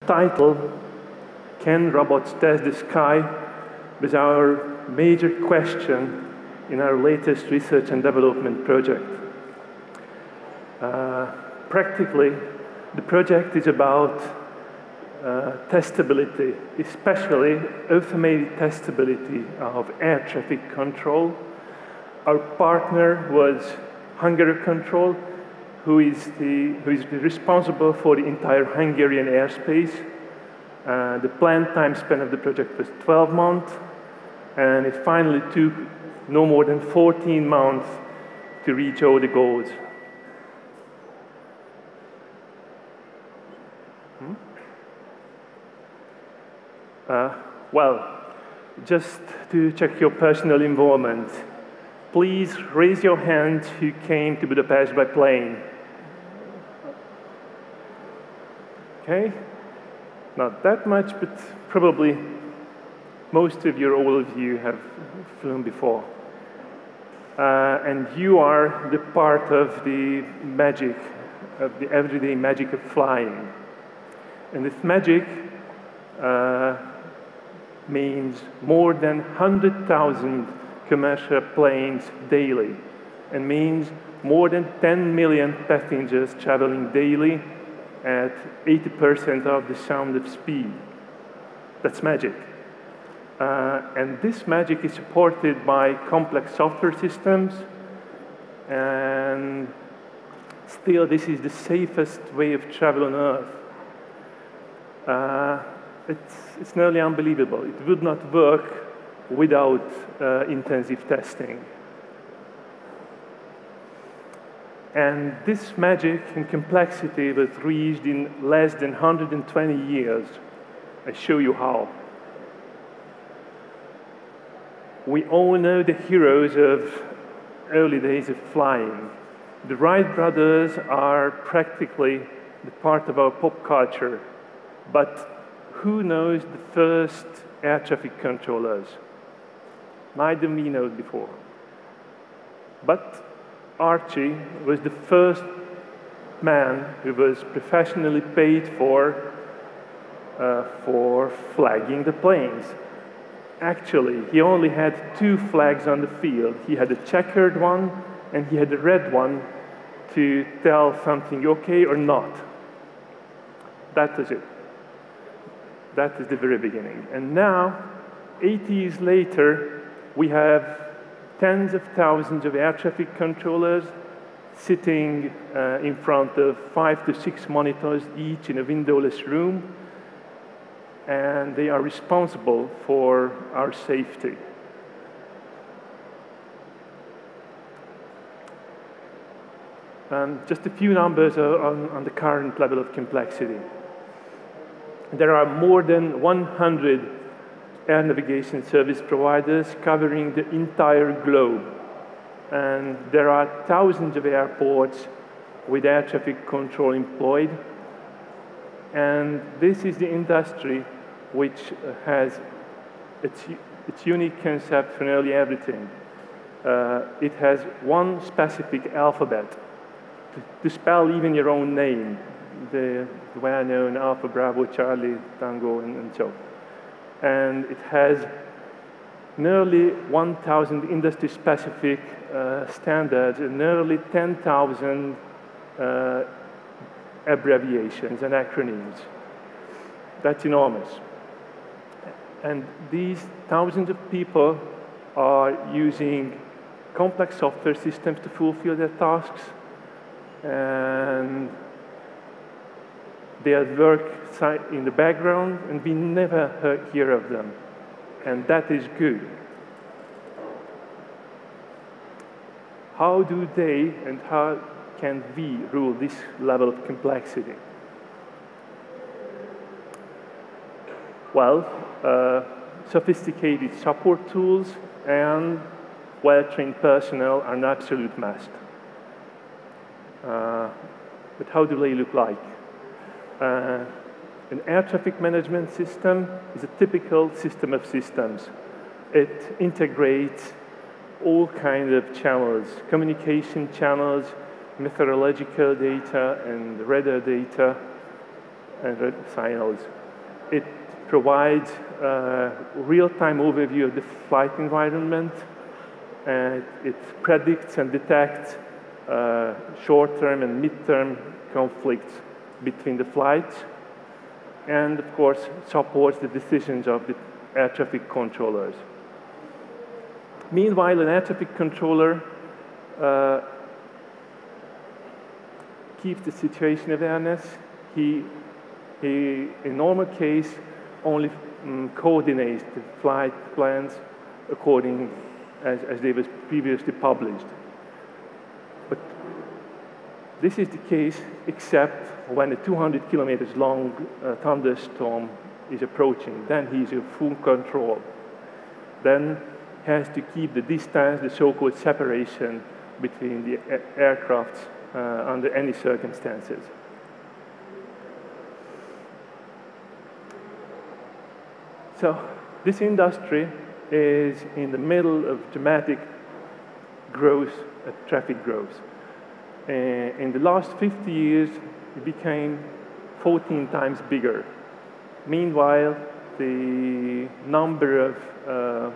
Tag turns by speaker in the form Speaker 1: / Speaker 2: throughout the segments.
Speaker 1: Title, Can Robots Test the Sky? Was our major question in our latest research and development project. Practically, the project is about testability, especially automated testability of air traffic control. Our partner was Hungary Control, who is responsible for the entire Hungarian airspace. The planned time span of the project was 12 months, and it finally took no more than 14 months to reach all the goals. Well, just to check your personal involvement, please raise your hand who came to Budapest by plane. Okay, not that much, but probably most of you or all of you have flown before. And you are the part of the magic, of the everyday magic of flying. And this magic means more than 100,000 commercial planes daily, and means more than 10 million passengers traveling daily at 80% of the sound of speed. That's magic. And this magic is supported by complex software systems, and still this is the safest way of travel on Earth. It's nearly unbelievable. It would not work without intensive testing. And this magic and complexity was reached in less than 120 years. I show you how. We all know the heroes of early days of flying. The Wright brothers are practically the part of our pop culture. But who knows the first air traffic controllers? Neither me know before. But Archie was the first man who was professionally paid for flagging the planes. Actually, he only had 2 flags on the field. He had a checkered one, and he had a red one to tell something okay or not. That was it. That is the very beginning. And now, 80 years later, we have tens of thousands of air traffic controllers sitting in front of 5 to 6 monitors each in a windowless room, and they are responsible for our safety. Just a few numbers on the current level of complexity. There are more than 100 air navigation service providers covering the entire globe. And there are thousands of airports with air traffic control employed. And this is the industry which has its unique concept for nearly everything. It has one specific alphabet to spell even your own name. The well-known Alpha, Bravo, Charlie, Tango, and so. And it has nearly 1,000 industry-specific standards and nearly 10,000 abbreviations and acronyms. That's enormous. And these thousands of people are using complex software systems to fulfill their tasks, and they work in the background, and we never hear of them. And that is good. How do they and how can we rule this level of complexity? Well, sophisticated support tools and well-trained personnel are an absolute must. But how do they look like? An air traffic management system is a typical system of systems. It integrates all kinds of channels, communication channels, meteorological data, and radar data, and red signals. It provides a real-time overview of the flight environment, and it predicts and detects short-term and mid-term conflicts between the flights, and of course supports the decisions of the air traffic controllers. Meanwhile, an air traffic controller keeps the situation awareness. He in normal case, only coordinates the flight plans according as they were previously published. But this is the case except when a 200 kilometers long thunderstorm is approaching. Then he's in full control. Then has to keep the distance, the so-called separation between the aircrafts under any circumstances. So this industry is in the middle of dramatic growth, traffic growth. In the last 50 years, it became 14 times bigger. Meanwhile, the number of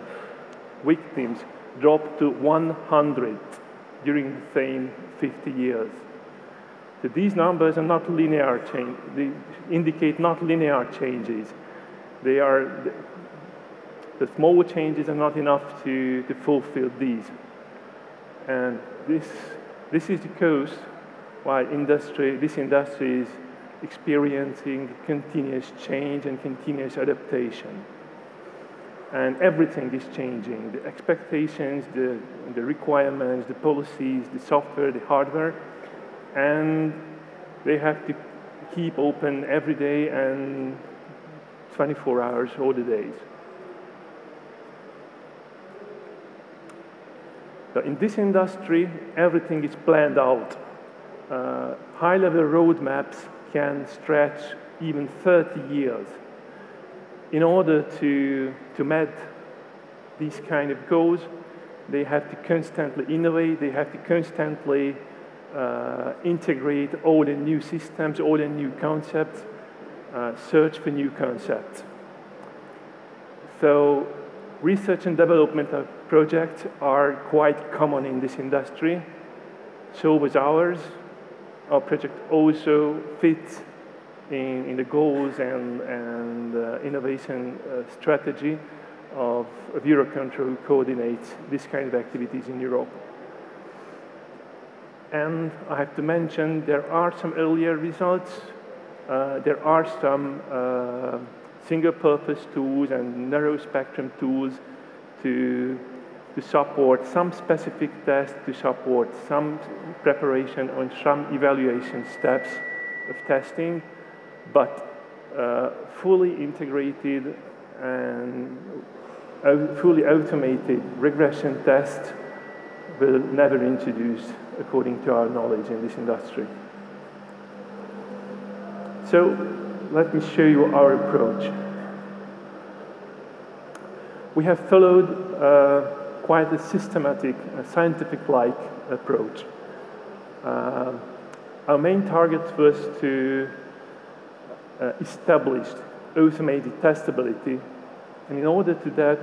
Speaker 1: victims dropped to 100 during the same 50 years. So these numbers are not linear change. They indicate not linear changes. They are, the small changes are not enough to fulfill these. And this is the cause why this industry is experiencing continuous change and continuous adaptation. And everything is changing. The expectations, the requirements, the policies, the software, the hardware, and they have to keep open every day and 24 hours all the days. So in this industry, everything is planned out. High-level roadmaps can stretch even 30 years. In order to meet these kind of goals, they have to constantly innovate, they have to constantly integrate all the new systems, all the new concepts, search for new concepts. So research and development of projects are quite common in this industry. So was ours. Our project also fits in the goals and innovation strategy of Eurocontrol, who coordinates this kind of activities in Europe. And I have to mention there are some earlier results. There are some single-purpose tools and narrow-spectrum tools to support some specific tests, to support some preparation on some evaluation steps of testing, but fully integrated and fully automated regression tests will never be introduced according to our knowledge in this industry. So let me show you our approach. We have followed quite a systematic, scientific-like approach. Our main target was to establish automated testability, and in order to that,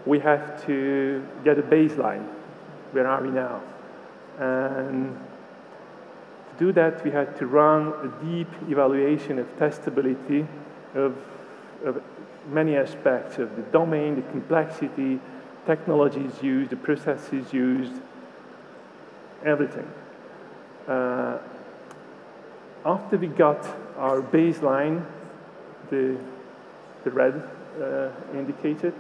Speaker 1: we have to get a baseline. Where are we now? And to do that, we had to run a deep evaluation of testability of many aspects of the domain, the complexity, technologies used, the processes used, everything. After we got our baseline, the red indicated,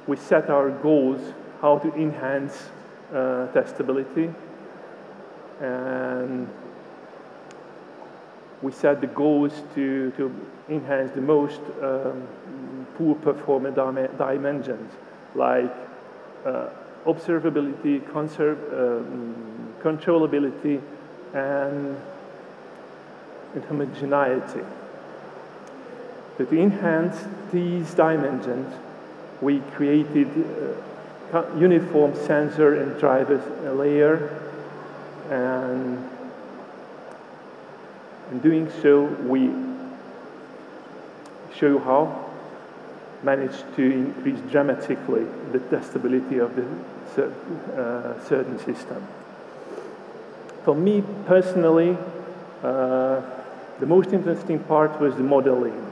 Speaker 1: we set our goals, how to enhance testability, and we set the goals to enhance the most poor performing dimensions, like observability, controllability, and homogeneity. So to enhance these dimensions, we created a uniform sensor and driver layer, and In doing so, we show how managed to increase dramatically the testability of the certain system. For me personally, the most interesting part was the modeling.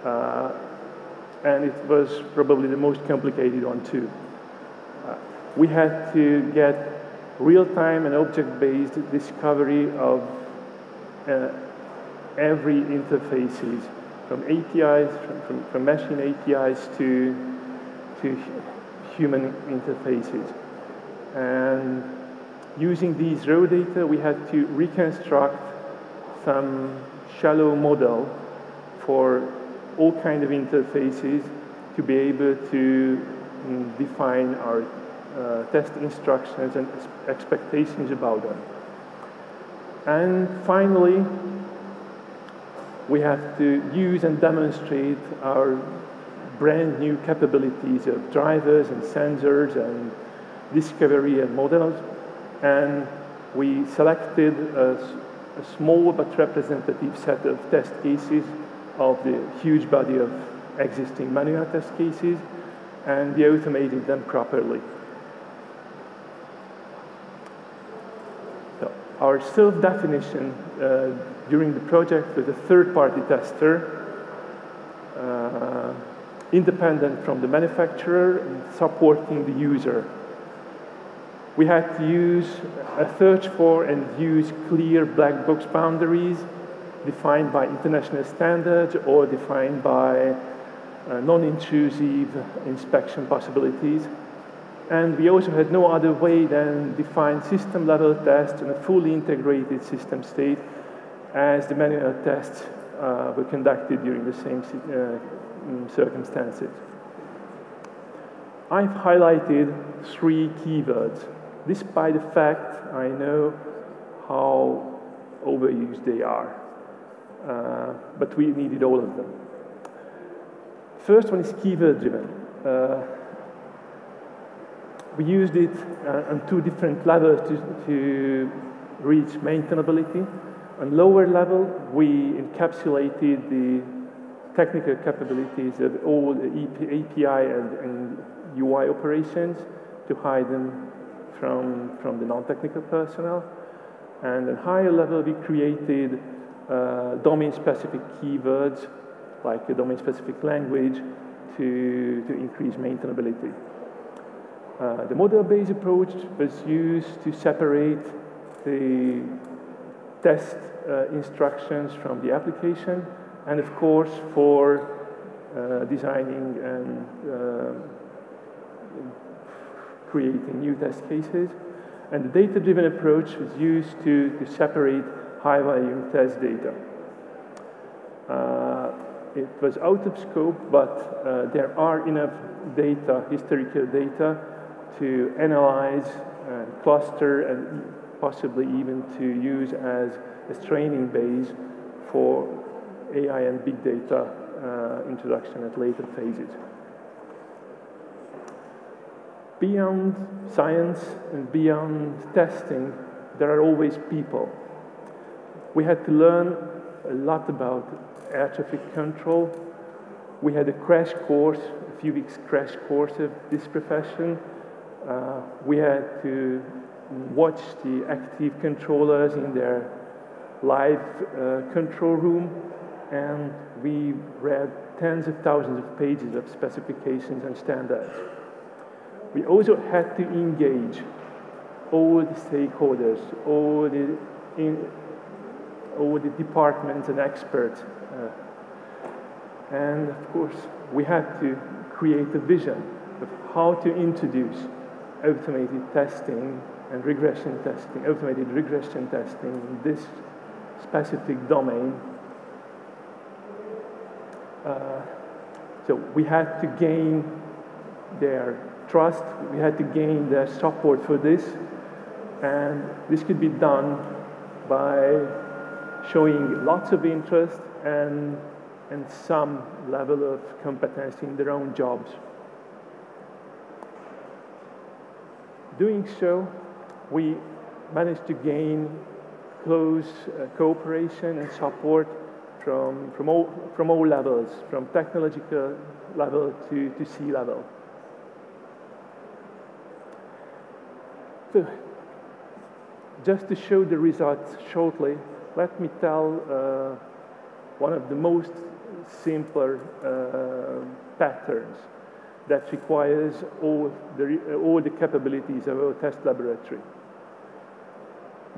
Speaker 1: And it was probably the most complicated one too. We had to get real-time and object-based discovery of every interfaces, from APIs, from machine APIs to human interfaces. And using these raw data, we had to reconstruct some shallow model for all kinds of interfaces to be able to define our test instructions and expectations about them. And finally, we have to use and demonstrate our brand new capabilities of drivers and sensors and discovery and models. And we selected a small but representative set of test cases of the huge body of existing manual test cases, and we automated them properly. So our self-definition during the project with a third-party tester, independent from the manufacturer and supporting the user. We had to use a search for and use clear black box boundaries defined by international standards or defined by non-intrusive inspection possibilities. And we also had no other way than define system-level tests in a fully integrated system state as the manual tests were conducted during the same circumstances. I've highlighted 3 keywords, despite the fact I know how overused they are. But we needed all of them. First one is keyword-driven. We used it on 2 different levels to reach maintainability. On lower level, we encapsulated the technical capabilities of all the API and UI operations to hide them from the non-technical personnel. And at higher level, we created domain-specific keywords, like a domain-specific language, to increase maintainability. The model-based approach was used to separate the test instructions from the application, and of course for designing and creating new test cases. And the data-driven approach was used to separate high-volume test data. It was out of scope, but there are enough data, historical data, to analyze and cluster and possibly even to use as a training base for AI and big data introduction at later phases. Beyond science and beyond testing, there are always people. We had to learn a lot about air traffic control. We had a crash course, a few weeks crash course of this profession. We had to watch the active controllers in their live control room, and we read tens of thousands of pages of specifications and standards. We also had to engage all the stakeholders, all the departments and experts. And of course, we had to create a vision of how to introduce automated testing and regression testing, automated regression testing in this specific domain. So we had to gain their trust, we had to gain their support for this, and this could be done by showing lots of interest and some level of competency in their own jobs. Doing so, we managed to gain close cooperation and support from all levels, from technological level to sea level. So, just to show the results shortly, let me tell one of the most simpler patterns that requires all the capabilities of our test laboratory.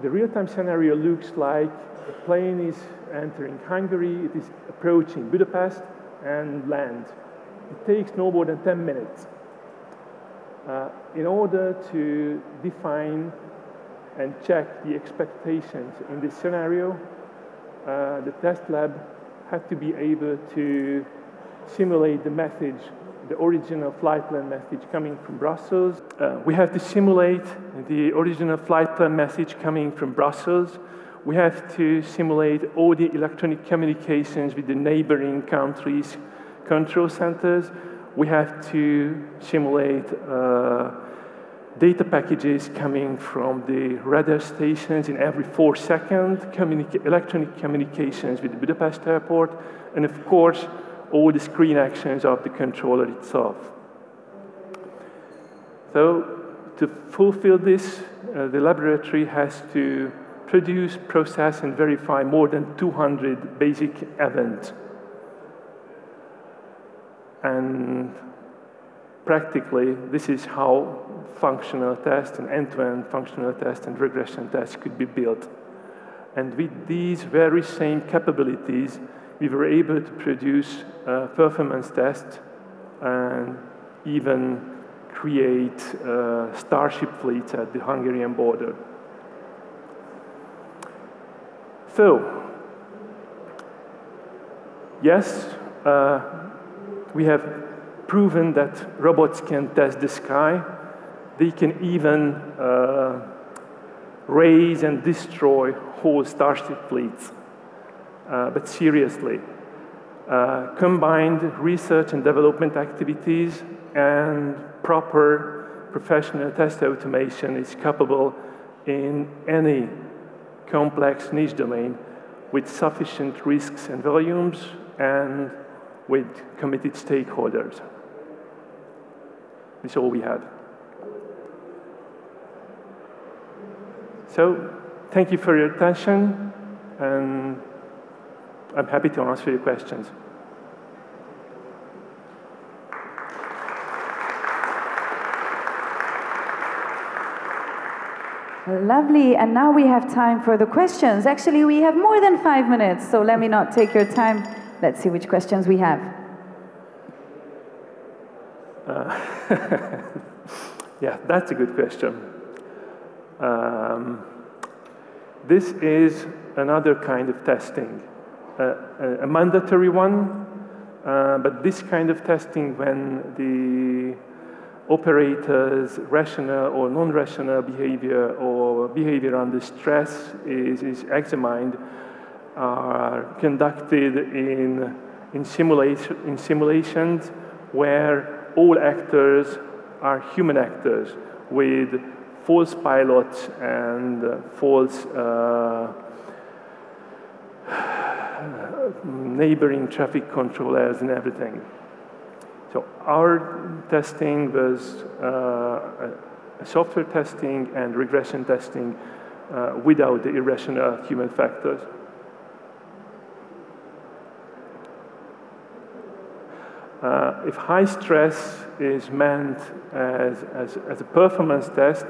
Speaker 1: The real-time scenario looks like a plane is entering Hungary, it is approaching Budapest and lands. It takes no more than 10 minutes. In order to define and check the expectations in this scenario, the test lab had to be able to simulate the message, the original flight plan message coming from Brussels. We have to simulate the original flight plan message coming from Brussels. We have to simulate all the electronic communications with the neighboring countries' control centers. We have to simulate data packages coming from the radar stations in every 4 seconds, electronic communications with the Budapest airport, and of course, all the screen actions of the controller itself. So, to fulfill this, the laboratory has to produce, process, and verify more than 200 basic events. And practically, this is how functional tests and end-to-end functional tests and regression tests could be built. And with these very same capabilities, we were able to produce performance tests and even create Starship fleets at the Hungarian border. So, yes, we have proven that robots can test the sky. They can even raise and destroy whole Starship fleets. But seriously, combined research and development activities and proper professional test automation is capable in any complex niche domain with sufficient risks and volumes and with committed stakeholders. That's all we had. So, thank you for your attention, and I'm happy to answer your questions.
Speaker 2: Lovely, and now we have time for the questions. Actually, we have more than 5 minutes, so let me not take your time. Let's see which questions we have.
Speaker 1: Yeah, that's a good question. This is another kind of testing, a mandatory one, but this kind of testing when the operator's rational or non-rational behavior or behavior under stress is examined are conducted in simulations where all actors are human actors with false pilots and false neighboring traffic controllers and everything. So our testing was software testing and regression testing without the irrational human factors. If high stress is meant as a performance test,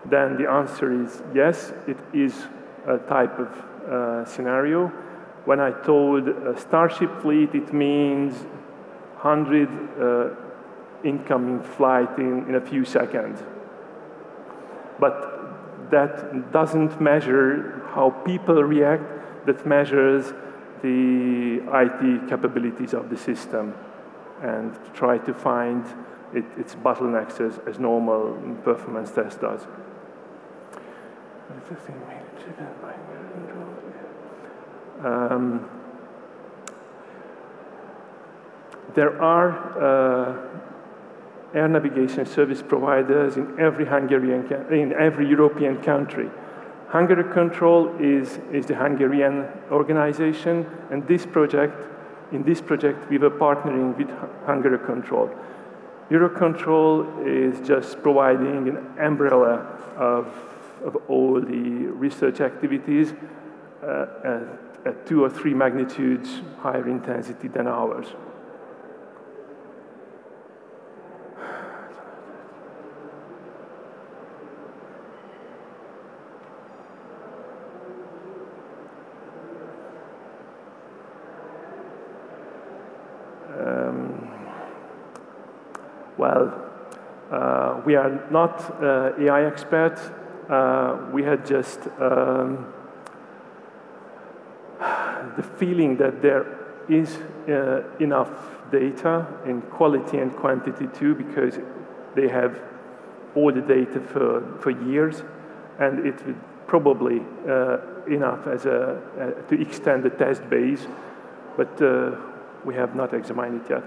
Speaker 1: then the answer is yes, it is a type of scenario. When I told a Starship fleet, it means 100 incoming flight in a few seconds. But that doesn't measure how people react, that measures the IT capabilities of the system and try to find its bottlenecks as normal performance test does. There are air navigation service providers in every European country. Hungary Control is the Hungarian organization, and in this project we were partnering with Hungary Control. Eurocontrol is just providing an umbrella of all the research activities at 2 or 3 magnitudes higher intensity than ours. We are not AI experts. We had just the feeling that there is enough data in quality and quantity too, because they have all the data for years, and it would probably enough as to extend the test base, but we have not examined it yet.